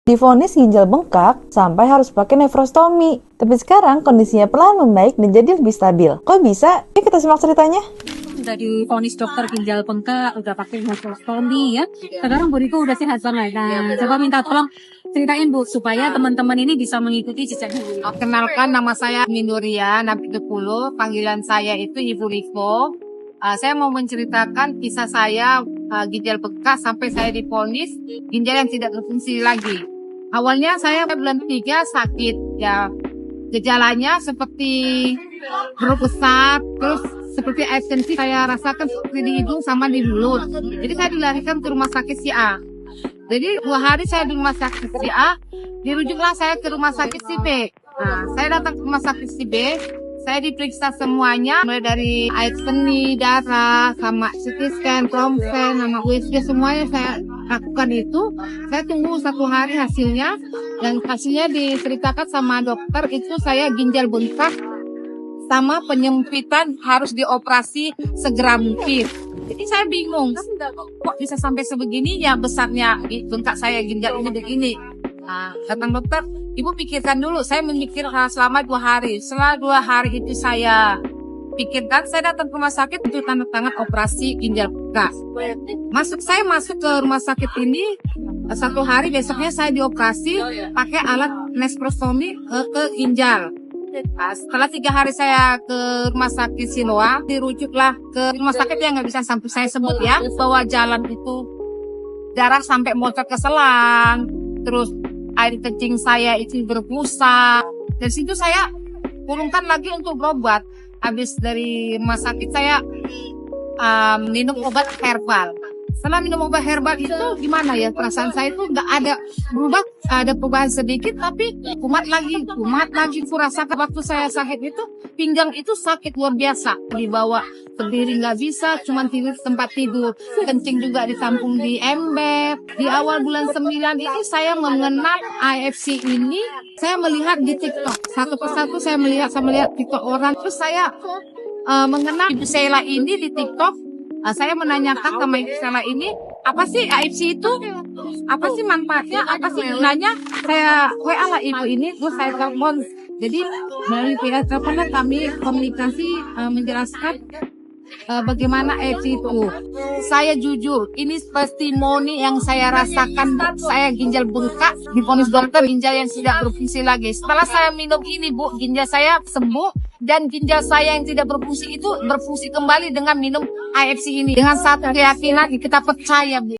Divonis ginjal bengkak sampai harus pakai nefrostomi. Tapi sekarang kondisinya perlahan membaik dan jadi lebih stabil. Kok bisa? Yuk kita simak ceritanya. Udah divonis dokter ginjal bengkak, udah pakai nefrostomi ya. Sekarang Bu Riko udah sehat banget. Nah, coba minta tolong ceritain Bu, supaya teman-teman ini bisa mengikuti jejaknya. Kenalkan, nama saya Minduria Napitupulu, panggilan saya itu Ibu Riko. Saya mau menceritakan kisah saya ginjal bengkak sampai saya divonis ginjal yang tidak berfungsi lagi. Awalnya saya bulan 3 sakit ya, gejalanya seperti perut besar, terus seperti absensi saya rasakan seperti di hidung sama di mulut. Jadi saya dilarikan ke rumah sakit si A. Jadi 2 hari saya di rumah sakit si A, dirujuklah saya ke rumah sakit si B. Nah, saya datang ke rumah sakit si B, saya diperiksa semuanya, mulai dari air seni, darah, sama CT scan, ronsen, sama USG, semuanya saya lakukan itu. Saya tunggu 1 hari hasilnya, dan hasilnya diceritakan sama dokter itu saya ginjal bengkak sama penyempitan, harus dioperasi segera mungkin. Jadi saya bingung, kok bisa sampai sebegini ya besarnya bengkak saya ginjal ini begini. Nah, datang dokter, Ibu pikirkan dulu. Saya memikir selama 2 hari. Setelah 2 hari itu saya pikirkan, saya datang ke rumah sakit untuk tanda tangan operasi ginjal bengkak. Saya masuk ke rumah sakit ini 1 hari, besoknya saya dioperasi pakai alat nefrostomi ke ginjal. Nah, setelah 3 hari saya ke rumah sakit Siloa, dirujuklah ke rumah sakit yang nggak bisa sampai saya sebut ya, bahwa jalan itu darah sampai motor ke selang, terus air kencing saya itu berbusa. Dari situ saya kurungkan lagi untuk berobat. Habis dari rumah sakit saya minum obat herbal. Setelah minum obat herbal itu gimana ya, perasaan saya itu nggak ada berubah, ada perubahan sedikit tapi kumat lagi. Kurasakan waktu saya sakit itu pinggang itu sakit luar biasa, dibawa berdiri nggak bisa, cuma tidur tempat tidur, kencing juga ditampung di ember. Di awal bulan 9 ini saya mengenal AFC ini, saya melihat di TikTok satu persatu, saya melihat TikTok orang, terus saya mengenal Ibu Sheila ini di TikTok. Saya menanyakan sama Ibu Sheila ini, apa sih AFC itu? Apa sih manfaatnya? Apa sih gunanya? Saya WA lah Ibu ini, terus saya telepon. Jadi melalui via telepon kami komunikasi menjelaskan bagaimana AFC itu. Saya jujur, ini testimoni yang saya rasakan. Saya ginjal bengkak, divonis dokter ginjal yang tidak berfungsi lagi. Setelah saya minum ini Bu, ginjal saya sembuh. Dan ginjal saya yang tidak berfungsi itu berfungsi kembali dengan minum AFC ini. Dengan satu keyakinan kita percaya Bu.